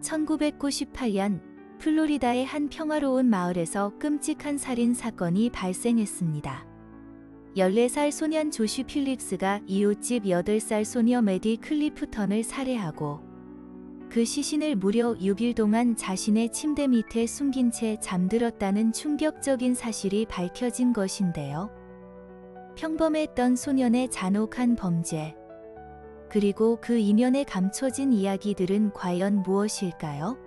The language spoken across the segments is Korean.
1998년 플로리다의 한 평화로운 마을에서 끔찍한 살인 사건이 발생했습니다. 14살 소년 조시 필립스가 이웃집 8살 소녀 메디 클리프턴을 살해하고 그 시신을 무려 6일 동안 자신의 침대 밑에 숨긴 채 잠들었다는 충격적인 사실이 밝혀진 것인데요. 평범했던 소년의 잔혹한 범죄, 그리고 그 이면에 감춰진 이야기들은 과연 무엇일까요?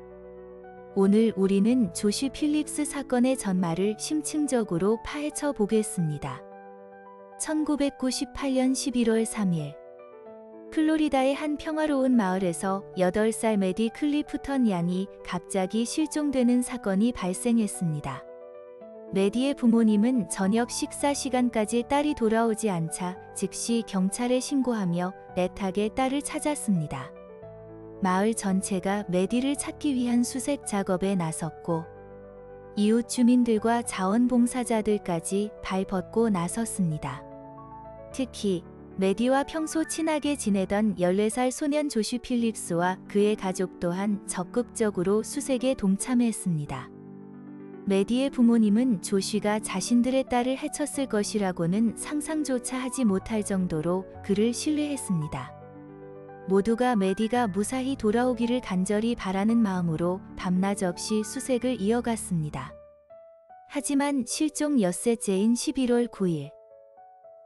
오늘 우리는 조시 필립스 사건의 전말을 심층적으로 파헤쳐 보겠습니다. 1998년 11월 3일 플로리다의 한 평화로운 마을에서 8살 메디 클리프턴 양이 갑자기 실종되는 사건이 발생했습니다. 메디의 부모님은 저녁 식사 시간까지 딸이 돌아오지 않자 즉시 경찰에 신고하며 애타게 딸을 찾았습니다. 마을 전체가 메디를 찾기 위한 수색 작업에 나섰고 이웃 주민들과 자원봉사자들까지 발벗고 나섰습니다. 특히 메디와 평소 친하게 지내던 14살 소년 조시 필립스와 그의 가족 또한 적극적으로 수색에 동참했습니다. 메디의 부모님은 조시가 자신들의 딸을 해쳤을 것이라고는 상상조차 하지 못할 정도로 그를 신뢰했습니다. 모두가 메디가 무사히 돌아오기를 간절히 바라는 마음으로 밤낮 없이 수색을 이어갔습니다. 하지만 실종 엿새째인 11월 9일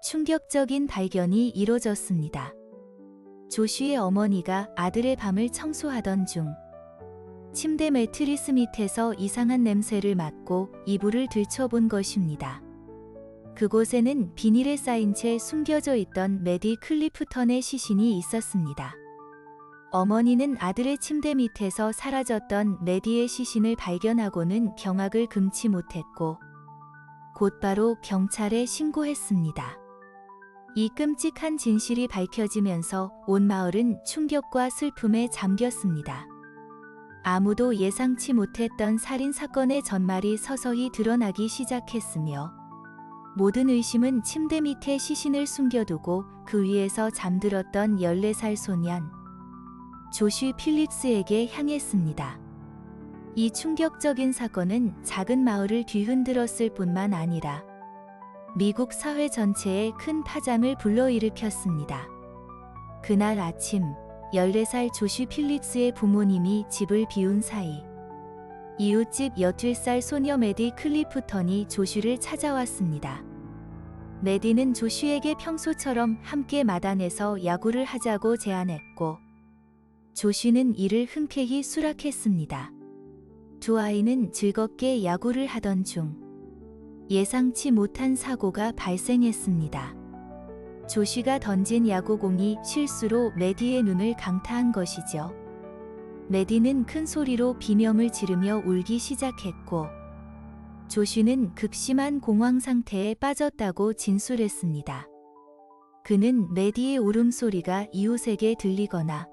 충격적인 발견이 이뤄졌습니다. 조시의 어머니가 아들의 밤을 청소하던 중 침대 매트리스 밑에서 이상한 냄새를 맡고 이불을 들춰본 것입니다. 그곳에는 비닐에 쌓인 채 숨겨져 있던 메디 클리프턴의 시신이 있었습니다. 어머니는 아들의 침대 밑에서 사라졌던 메디의 시신을 발견하고는 경악을 금치 못했고 곧바로 경찰에 신고했습니다. 이 끔찍한 진실이 밝혀지면서 온 마을은 충격과 슬픔에 잠겼습니다. 아무도 예상치 못했던 살인 사건의 전말이 서서히 드러나기 시작했으며 모든 의심은 침대 밑에 시신을 숨겨두고 그 위에서 잠들었던 14살 소년 조시 필립스에게 향했습니다. 이 충격적인 사건은 작은 마을을 뒤흔들었을 뿐만 아니라 미국 사회 전체에 큰 파장을 불러일으켰습니다. 그날 아침 14살 조시 필립스의 부모님이 집을 비운 사이 이웃집 8살 소녀 메디 클리프턴이 조시를 찾아왔습니다. 메디는 조시에게 평소처럼 함께 마당에서 야구를 하자고 제안했고 조시는 이를 흔쾌히 수락했습니다. 두 아이는 즐겁게 야구를 하던 중 예상치 못한 사고가 발생했습니다. 조시가 던진 야구공이 실수로 메디의 눈을 강타한 것이죠. 메디는 큰 소리로 비명을 지르며 울기 시작했고 조시는 극심한 공황 상태에 빠졌다고 진술했습니다. 그는 메디의 울음소리가 이웃에게 들리거나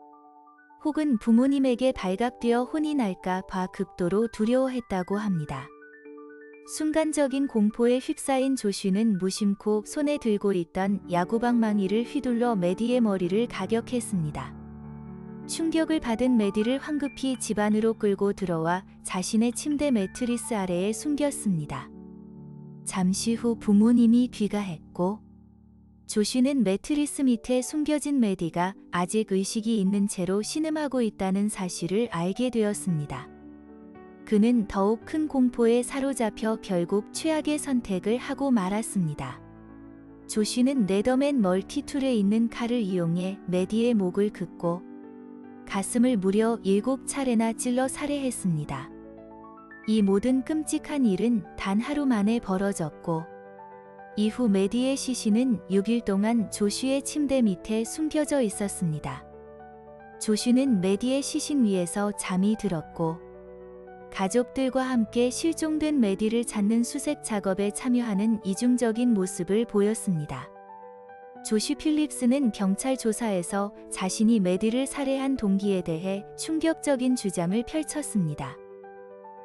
혹은 부모님에게 발각되어 혼이 날까 봐 극도로 두려워했다고 합니다. 순간적인 공포에 휩싸인 조시는 무심코 손에 들고 있던 야구방망이를 휘둘러 메디의 머리를 가격했습니다. 충격을 받은 메디를 황급히 집 안으로 끌고 들어와 자신의 침대 매트리스 아래에 숨겼습니다. 잠시 후 부모님이 귀가했고 조시는 매트리스 밑에 숨겨진 메디가 아직 의식이 있는 채로 신음하고 있다는 사실을 알게 되었습니다. 그는 더욱 큰 공포에 사로잡혀 결국 최악의 선택을 하고 말았습니다. 조시는 레더맨 멀티툴에 있는 칼을 이용해 메디의 목을 긋고 가슴을 무려 7차례나 찔러 살해했습니다. 이 모든 끔찍한 일은 단 하루 만에 벌어졌고 이후 메디의 시신은 6일 동안 조시의 침대 밑에 숨겨져 있었습니다. 조시는 메디의 시신 위에서 잠이 들었고 가족들과 함께 실종된 메디를 찾는 수색 작업에 참여하는 이중적인 모습을 보였습니다. 조시 필립스는 경찰 조사에서 자신이 메디를 살해한 동기에 대해 충격적인 주장을 펼쳤습니다.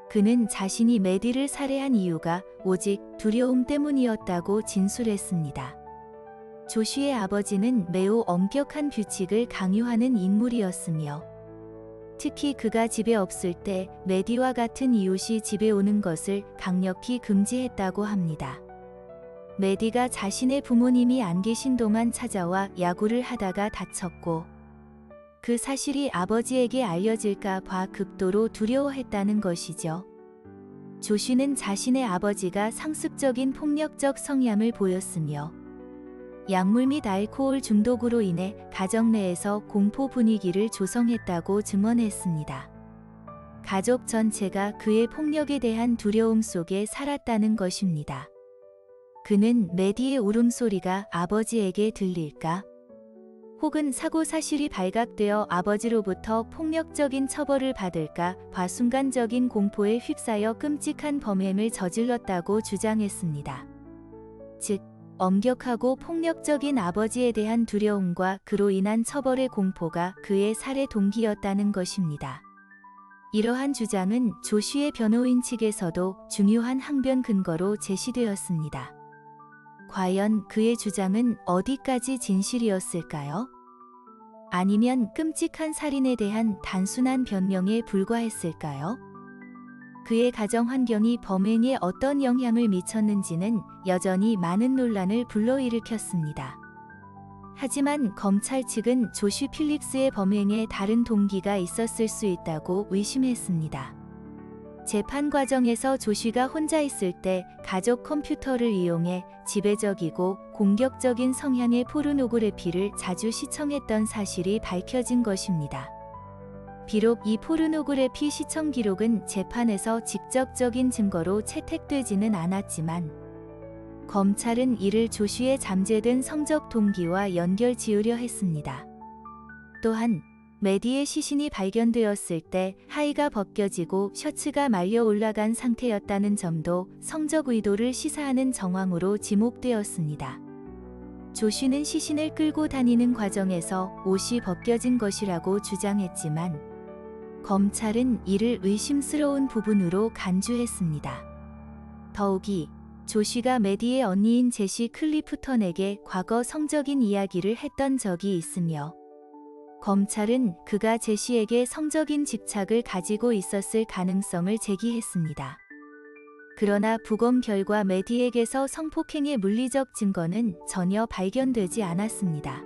그는 자신이 메디를 살해한 이유가 오직 두려움 때문이었다고 진술했습니다. 조시의 아버지는 매우 엄격한 규칙을 강요하는 인물이었으며 특히 그가 집에 없을 때 메디와 같은 이웃이 집에 오는 것을 강력히 금지했다고 합니다. 메디가 자신의 부모님이 안 계신 동안 찾아와 야구를 하다가 다쳤고 그 사실이 아버지에게 알려질까 봐 극도로 두려워했다는 것이죠. 조쉬는 자신의 아버지가 상습적인 폭력적 성향을 보였으며 약물 및 알코올 중독으로 인해 가정 내에서 공포 분위기를 조성했다고 증언했습니다. 가족 전체가 그의 폭력에 대한 두려움 속에 살았다는 것입니다. 그는 메디의 울음소리가 아버지에게 들릴까? 혹은 사고 사실이 발각되어 아버지로부터 폭력적인 처벌을 받을까 봐 순간적인 공포에 휩싸여 끔찍한 범행을 저질렀다고 주장했습니다. 즉, 엄격하고 폭력적인 아버지에 대한 두려움과 그로 인한 처벌의 공포가 그의 살해 동기였다는 것입니다. 이러한 주장은 조쉬의 변호인 측에서도 중요한 항변 근거로 제시되었습니다. 과연 그의 주장은 어디까지 진실이었을까요? 아니면 끔찍한 살인에 대한 단순한 변명에 불과했을까요? 그의 가정 환경이 범행에 어떤 영향을 미쳤는지는 여전히 많은 논란을 불러일으켰습니다. 하지만 검찰 측은 조쉬 필립스의 범행에 다른 동기가 있었을 수 있다고 의심했습니다. 재판 과정에서 조쉬가 혼자 있을 때 가족 컴퓨터를 이용해 지배적이고 공격적인 성향의 포르노그래피를 자주 시청했던 사실이 밝혀진 것입니다. 비록 이 포르노그래피 시청 기록은 재판에서 직접적인 증거로 채택되지는 않았지만 검찰은 이를 조쉬의 잠재된 성적 동기와 연결 지으려 했습니다. 또한 메디의 시신이 발견되었을 때 하의가 벗겨지고 셔츠가 말려 올라간 상태였다는 점도 성적 의도를 시사하는 정황으로 지목되었습니다. 조쉬는 시신을 끌고 다니는 과정에서 옷이 벗겨진 것이라고 주장했지만 검찰은 이를 의심스러운 부분으로 간주했습니다. 더욱이 조쉬가 메디의 언니인 제시 클리프턴에게 과거 성적인 이야기를 했던 적이 있으며 검찰은 그가 제시에게 성적인 집착을 가지고 있었을 가능성을 제기했습니다. 그러나 부검 결과 메디에게서 성폭행의 물리적 증거는 전혀 발견되지 않았습니다.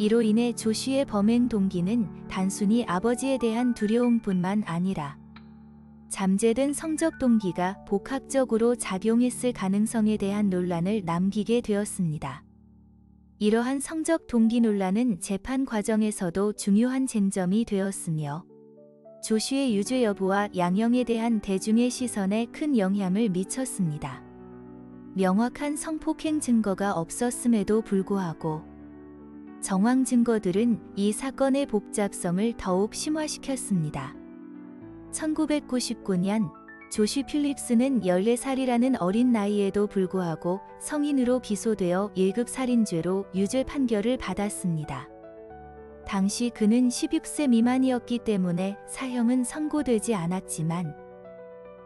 이로 인해 조쉬의 범행 동기는 단순히 아버지에 대한 두려움뿐만 아니라 잠재된 성적 동기가 복합적으로 작용했을 가능성에 대한 논란을 남기게 되었습니다. 이러한 성적 동기 논란은 재판 과정에서도 중요한 쟁점이 되었으며 조쉬의 유죄 여부와 양형에 대한 대중의 시선에 큰 영향을 미쳤습니다. 명확한 성폭행 증거가 없었음에도 불구하고 정황 증거들은 이 사건의 복잡성을 더욱 심화시켰습니다. 1999년 조쉬 필립스는 14살이라는 어린 나이에도 불구하고 성인으로 기소되어 1급 살인죄로 유죄 판결을 받았습니다. 당시 그는 16세 미만이었기 때문에 사형은 선고되지 않았지만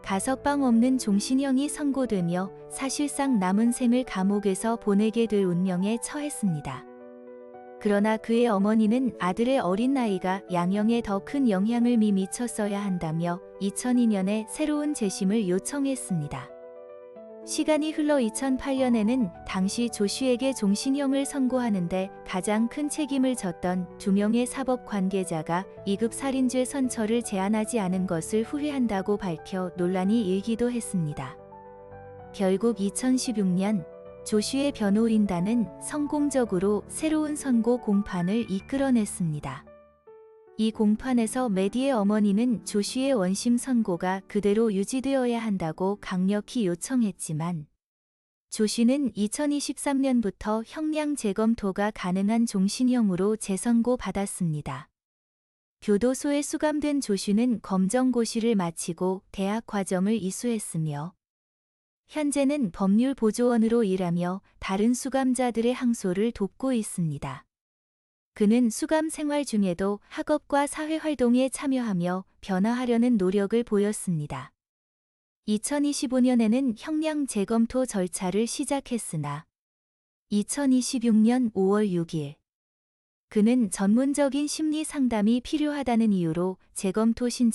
가석방 없는 종신형이 선고되며 사실상 남은 생을 감옥에서 보내게 될 운명에 처했습니다. 그러나 그의 어머니는 아들의 어린 나이가 양형에 더 큰 영향을 미쳤어야 한다며 2002년에 새로운 재심을 요청했습니다. 시간이 흘러 2008년에는 당시 조쉬에게 종신형을 선고하는데 가장 큰 책임을 졌던 2명의 사법 관계자가 2급 살인죄 선처를 제안하지 않은 것을 후회한다고 밝혀 논란이 일기도 했습니다. 결국 2016년 조쉬의 변호인단은 성공적으로 새로운 선고 공판을 이끌어냈습니다. 이 공판에서 메디의 어머니는 조쉬의 원심 선고가 그대로 유지되어야 한다고 강력히 요청했지만 조쉬는 2023년부터 형량 재검토가 가능한 종신형으로 재선고받았습니다. 교도소에 수감된 조쉬는 검정고시를 마치고 대학 과정을 이수했으며 현재는 법률보조원으로 일하며 다른 수감자들의 항소를 돕고 있습니다. 그는 수감 생활 중에도 학업과 사회활동에 참여하며 변화하려는 노력을 보였습니다. 2025년에는 형량 재검토 절차를 시작했으나 2026년 5월 6일 그는 전문적인 심리 상담이 필요하다는 이유로 재검토 신청을